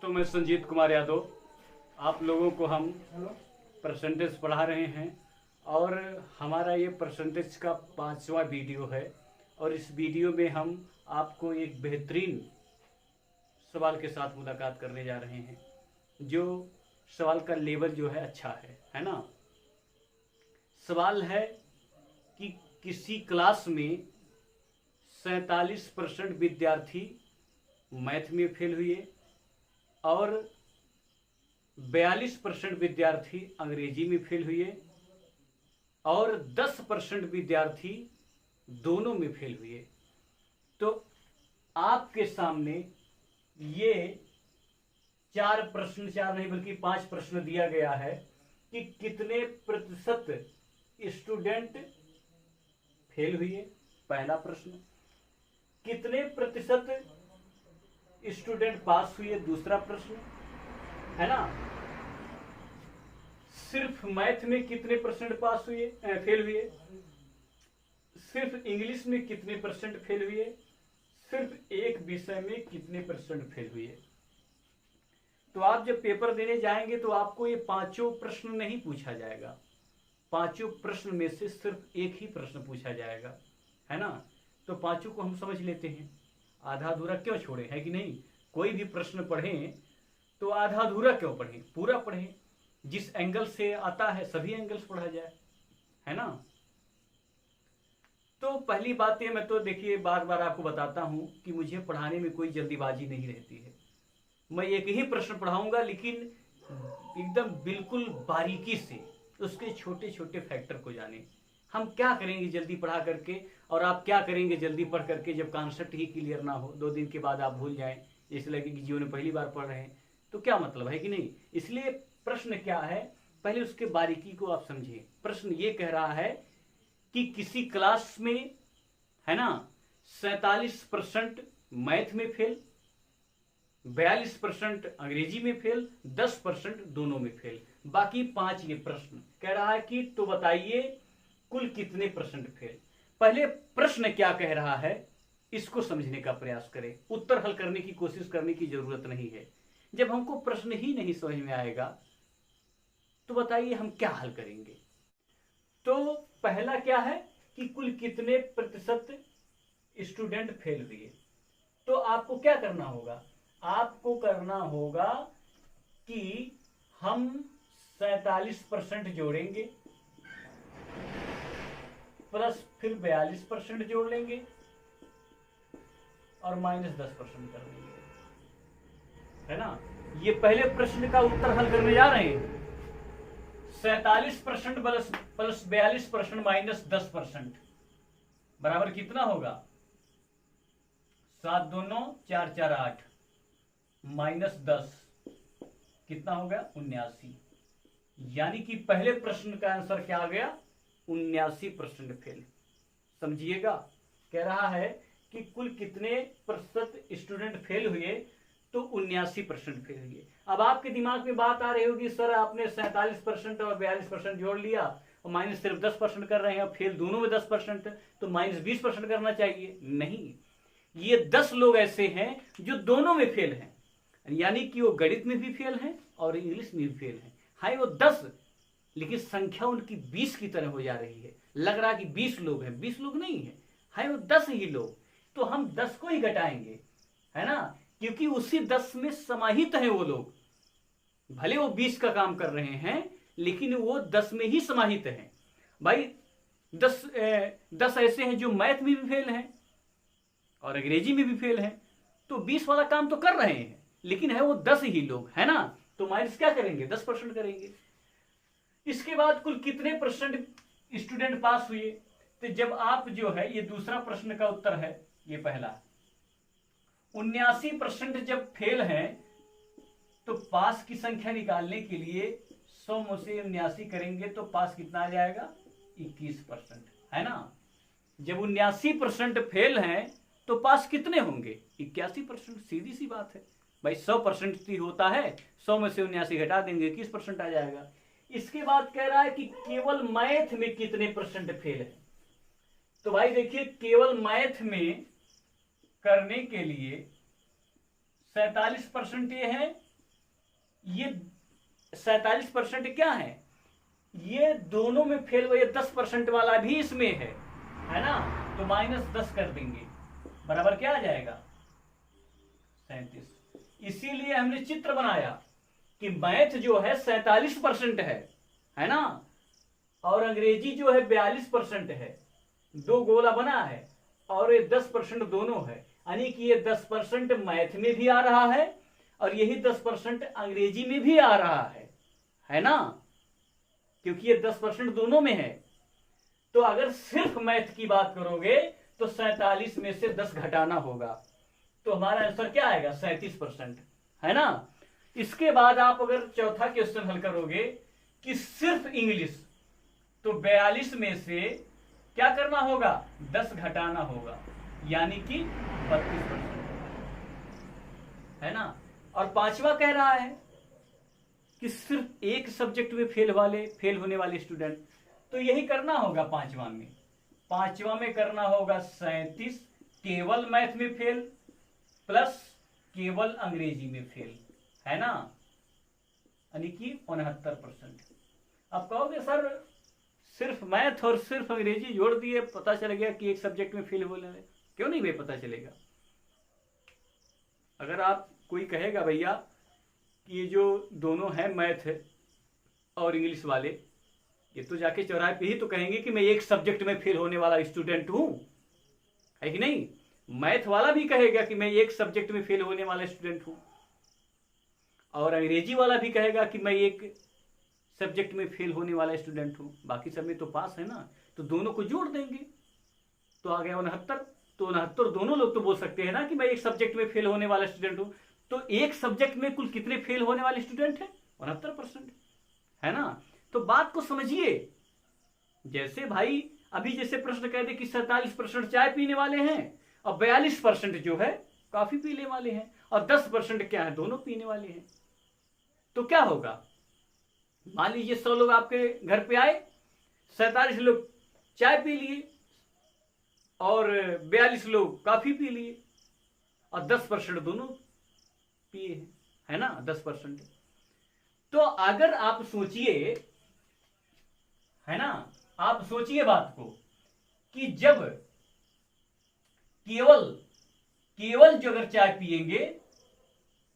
दोस्तों, मैं संजीत कुमार यादव आप लोगों को हम परसेंटेज पढ़ा रहे हैं और हमारा ये परसेंटेज का 5वां वीडियो है। और इस वीडियो में हम आपको एक बेहतरीन सवाल के साथ मुलाकात करने जा रहे हैं, जो सवाल का लेवल जो है अच्छा है ना। सवाल है कि किसी क्लास में 47% विद्यार्थी मैथ में फेल हुए और 42% विद्यार्थी अंग्रेजी में फेल हुए और 10% विद्यार्थी दोनों में फेल हुए। तो आपके सामने ये 4 प्रश्न, 4 नहीं बल्कि 5 प्रश्न दिया गया है कि कितने प्रतिशत स्टूडेंट फेल हुए, पहला प्रश्न। कितने प्रतिशत स्टूडेंट पास हुए, दूसरा प्रश्न, है ना। सिर्फ मैथ में कितने परसेंट पास हुए, फेल हुए। सिर्फ इंग्लिश में कितने परसेंट फेल हुए। सिर्फ एक विषय में कितने परसेंट फेल हुए। तो आप जब पेपर देने जाएंगे तो आपको ये 5 प्रश्न नहीं पूछा जाएगा। 5 प्रश्न में से सिर्फ एक ही प्रश्न पूछा जाएगा, है ना। तो 5 को हम समझ लेते हैं। आधा अधूरा क्यों छोड़े, है कि नहीं। कोई भी प्रश्न पढ़ें तो आधा अधूरा क्यों पढ़ें, पूरा पढ़ें। जिस एंगल से आता है सभी एंगल्स पढ़ा जाए, है ना। तो पहली बात ये, मैं तो देखिए बार बार आपको बताता हूं कि मुझे पढ़ाने में कोई जल्दीबाजी नहीं रहती है। मैं एक ही प्रश्न पढ़ाऊंगा, लेकिन एकदम बिल्कुल बारीकी से उसके छोटे छोटे फैक्टर को जाने। हम क्या करेंगे जल्दी पढ़ा करके, और आप क्या करेंगे जल्दी पढ़ करके जब कॉन्सेप्ट ही क्लियर ना हो, 2 दिन के बाद आप भूल जाएं, इस लगे कि जीवन में पहली बार पढ़ रहे हैं, तो क्या मतलब है कि नहीं। इसलिए प्रश्न क्या है, पहले उसके बारीकी को आप समझिए। प्रश्न ये कह रहा है कि किसी क्लास में, है ना, 47% मैथ में फेल, 42% अंग्रेजी में फेल, 10% दोनों में फेल, बाकी 5 ये प्रश्न कह रहा है कि तो बताइए कुल कितने परसेंट फेल। पहले प्रश्न क्या कह रहा है इसको समझने का प्रयास करें। उत्तर हल करने की कोशिश करने की जरूरत नहीं है। जब हमको प्रश्न ही नहीं समझ में आएगा तो बताइए हम क्या हल करेंगे। तो पहला क्या है कि कुल कितने प्रतिशत स्टूडेंट फेल हुए। तो आपको क्या करना होगा, आपको करना होगा कि हम 47% जोड़ेंगे प्लस फिर 42% जोड़ लेंगे और -10% कर देंगे, है ना। ये पहले प्रश्न का उत्तर हल करने जा रहे हैं। 47% प्लस 42% -10% बराबर कितना होगा, 7 2 9 4 4 8 -10 कितना हो गया, 79। यानी कि पहले प्रश्न का आंसर क्या आ गया, 79% फेल। समझिएगा, कह रहा है कि कुल कितने प्रतिशत स्टूडेंट फेल हुए, तो 79% फेल हुए। अब आपके दिमाग में बात आ रही होगी, सर आपने 47% और 42% जोड़ लिया और माइनस सिर्फ 10% कर रहे हैं, फेल दोनों में 10%, तो -20% करना चाहिए। नहीं, ये 10 लोग ऐसे हैं जो दोनों में फेल हैं, यानी कि वो गणित में भी फेल हैं और इंग्लिश में भी फेल हैं। हाय वो 10, लेकिन संख्या उनकी 20 की तरह हो जा रही है। लग रहा कि 20 लोग हैं, 20 लोग नहीं है, हाय वो 10 ही लोग। तो हम 10 को ही घटाएंगे, है ना, क्योंकि उसी 10 में समाहित है वो लोग। भले वो 20 का काम कर रहे हैं लेकिन वो 10 में ही समाहित हैं। भाई 10 ऐसे हैं जो मैथ में भी फेल हैं और अंग्रेजी में भी फेल हैं, तो 20 वाला काम तो कर रहे हैं, लेकिन है वो 10 ही लोग, है ना। तो माइनस क्या करेंगे, 10% करेंगे। इसके बाद कुल कितने परसेंट स्टूडेंट पास हुए। तो जब आप जो है, ये दूसरा प्रश्न का उत्तर है, ये पहला 79% जब फेल हैं तो पास की संख्या निकालने के लिए 100 में से 79 करेंगे तो पास कितना आ जाएगा, 21%, है ना। जब 79% फेल हैं तो पास कितने होंगे, 81%। सीधी सी बात है भाई, 100% ही होता है, 100 में से 79 घटा देंगे, 21% आ जाएगा। इसके बाद कह रहा है कि केवल मैथ में कितने परसेंट फेल है। तो भाई देखिए, केवल मैथ में करने के लिए 47% ये है ये 47% क्या है, ये दोनों में फेल हुआ, ये 10% वाला भी इसमें है ना, तो -10 कर देंगे, बराबर क्या आ जाएगा 37। इसीलिए हमने चित्र बनाया कि मैथ जो है 47% है ना, और अंग्रेजी जो है 42% है, दो गोला बना है, और ये 10% दोनों है, यानी कि ये 10% मैथ में भी आ रहा है और यही 10% अंग्रेजी में भी आ रहा है ना, क्योंकि ये 10% दोनों में है। तो अगर सिर्फ मैथ की बात करोगे तो 47 में से 10 घटाना होगा, तो हमारा आंसर क्या आएगा 37%, है ना। इसके बाद आप अगर चौथा क्वेश्चन हल करोगे कि सिर्फ इंग्लिश, तो 42 में से क्या करना होगा 10 घटाना होगा, यानी कि 32%, है ना। और पांचवा कह रहा है कि सिर्फ एक सब्जेक्ट में फेल होने वाले स्टूडेंट, तो यही करना होगा पांचवा में करना होगा 37 केवल मैथ में फेल प्लस केवल अंग्रेजी में फेल, है ना, यानी कि 69%। आप कहोगे सर सिर्फ मैथ और सिर्फ अंग्रेजी जोड़ दिए, पता चल गया कि एक सब्जेक्ट में फेल होने, क्यों नहीं भाई पता चलेगा। अगर आप कोई कहेगा भैया कि ये जो दोनों हैं मैथ और इंग्लिश वाले, ये तो जाके चौराहे पे ही तो कहेंगे कि मैं एक सब्जेक्ट में फेल होने वाला स्टूडेंट हूं, है कि नहीं। मैथ वाला भी कहेगा कि मैं एक सब्जेक्ट में फेल होने वाला स्टूडेंट हूं, और अंग्रेजी वाला भी कहेगा कि मैं एक सब्जेक्ट में फेल होने वाला स्टूडेंट हूं, बाकी सब में तो पास है ना। तो दोनों को जोड़ देंगे तो आ गया 69। तो 69 दोनों लोग तो बोल सकते हैं ना कि मैं एक सब्जेक्ट में फेल होने वाला स्टूडेंट हूं। तो एक सब्जेक्ट में कुल कितने फेल होने वाले स्टूडेंट हैं 69%, है ना। तो बात को समझिए, जैसे भाई अभी जैसे प्रश्न कह दे कि 47% चाय पीने वाले हैं और 42% जो है कॉफी पीने वाले हैं, और 10% क्या है दोनों पीने वाले हैं, तो क्या होगा। मान लीजिए 100 लोग आपके घर पे आए, 47 लोग चाय पी लिए और 42 लोग कॉफी पी लिए, और 10% दोनों पिए, है ना 10%। तो अगर आप सोचिए, है ना, आप सोचिए बात को कि जब केवल जो अगर चाय पिएंगे,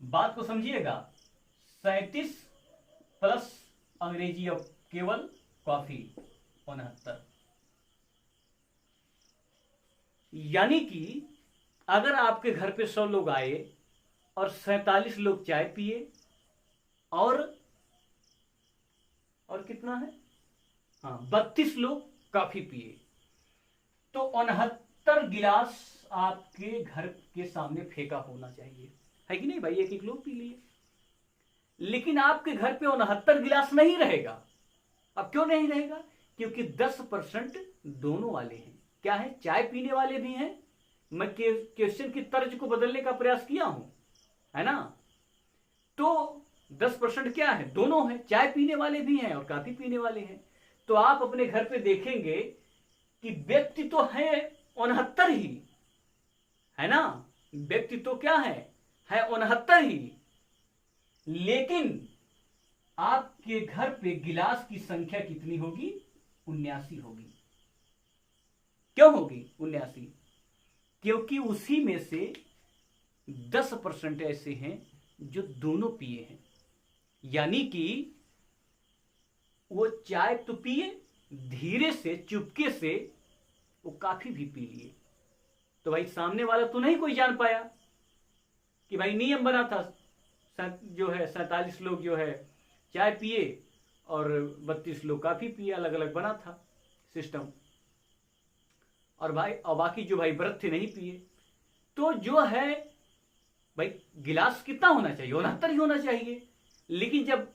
बात को समझिएगा, 37 प्लस अंग्रेजी और केवल कॉफी 69, यानी कि अगर आपके घर पे 100 लोग आए और 47 लोग चाय पिए और कितना है, हाँ 32 लोग कॉफी पिए, तो 69 गिलास आपके घर के सामने फेंका होना चाहिए, है कि नहीं भाई, एक एक लोग पी लिए। लेकिन आपके घर पे 69 गिलास नहीं रहेगा। अब क्यों नहीं रहेगा, क्योंकि 10% दोनों वाले हैं, क्या है चाय पीने वाले भी हैं। मैं क्वेश्चन की तर्ज को बदलने का प्रयास किया हूं, है ना। तो 10% क्या है, दोनों है, चाय पीने वाले भी हैं और कॉफी पीने वाले हैं। तो आप अपने घर पे देखेंगे कि व्यक्ति तो है 69 ही, है ना, व्यक्ति तो क्या है 69 ही, लेकिन आपके घर पे गिलास की संख्या कितनी होगी 79 होगी। क्यों होगी 79, क्योंकि उसी में से 10% ऐसे हैं जो दोनों पिए हैं, यानी कि वो चाय तो पिए, धीरे से चुपके से वो कॉफी भी पी लिए। तो भाई सामने वाला तो नहीं कोई जान पाया कि भाई नियम बना था, जो है 47 लोग जो है चाय पिए और 32 लोग कॉफी पिए, अलग अलग बना था सिस्टम, और भाई और बाकी जो भाई व्रत थे नहीं पिए। तो जो है भाई गिलास कितना होना चाहिए 69 ही होना चाहिए। लेकिन जब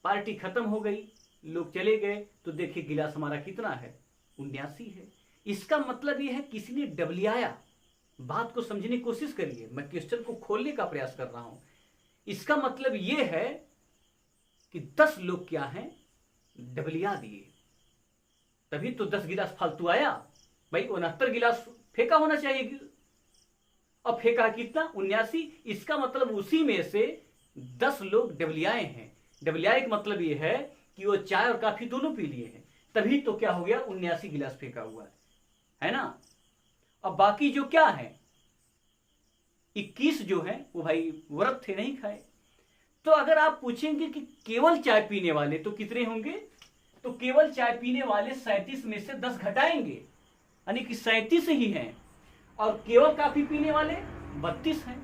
पार्टी खत्म हो गई, लोग चले गए, तो देखिए गिलास हमारा कितना है 79 है। इसका मतलब यह है किसी ने डबलियाया। बात को समझने की कोशिश करिए, मैं क्वेश्चन को खोलने का प्रयास कर रहा हूं। इसका मतलब यह है कि 10 लोग क्या हैं डबलिया दिए, तभी तो 10 गिलास फालतू आया। भाई 69 गिलास फेंका होना चाहिए, और फेंका कितना 79। इसका मतलब उसी में से 10 लोग डबलियाए हैं। डबलियाए का मतलब ये है कि वो चाय और काफी दोनों पी लिए हैं, तभी तो क्या हो गया 79 गिलास फेंका हुआ है ना। अब बाकी जो क्या है 21 जो है वो भाई व्रत थे, नहीं खाए। तो अगर आप पूछेंगे कि केवल चाय पीने वाले तो कितने होंगे, तो केवल चाय पीने वाले 37 में से 10 घटाएंगे, यानी कि 37 ही हैं, और केवल काफी पीने वाले 32 हैं।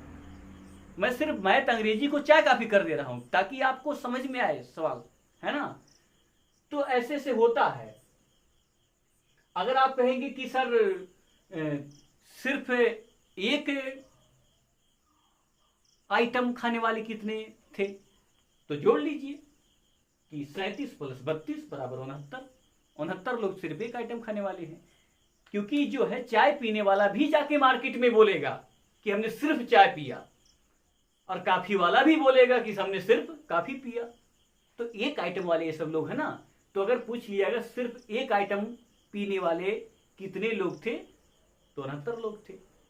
मैं सिर्फ मैथ अंग्रेजी को चाय काफी कर दे रहा हूं ताकि आपको समझ में आए सवाल, है ना। तो ऐसे से होता है। अगर आप कहेंगे कि सर सिर्फ एक आइटम खाने वाले कितने थे, तो जोड़ लीजिए कि 37 + 32 = 69। 69 लोग सिर्फ एक आइटम खाने वाले हैं, क्योंकि जो है चाय पीने वाला भी जाके मार्केट में बोलेगा कि हमने सिर्फ चाय पिया, और काफी वाला भी बोलेगा कि हमने सिर्फ काफी पिया। तो एक आइटम वाले ये सब लोग है ना। तो अगर पूछ लिया अगर सिर्फ एक आइटम पीने वाले कितने लोग थे, तो 69 लोग थे।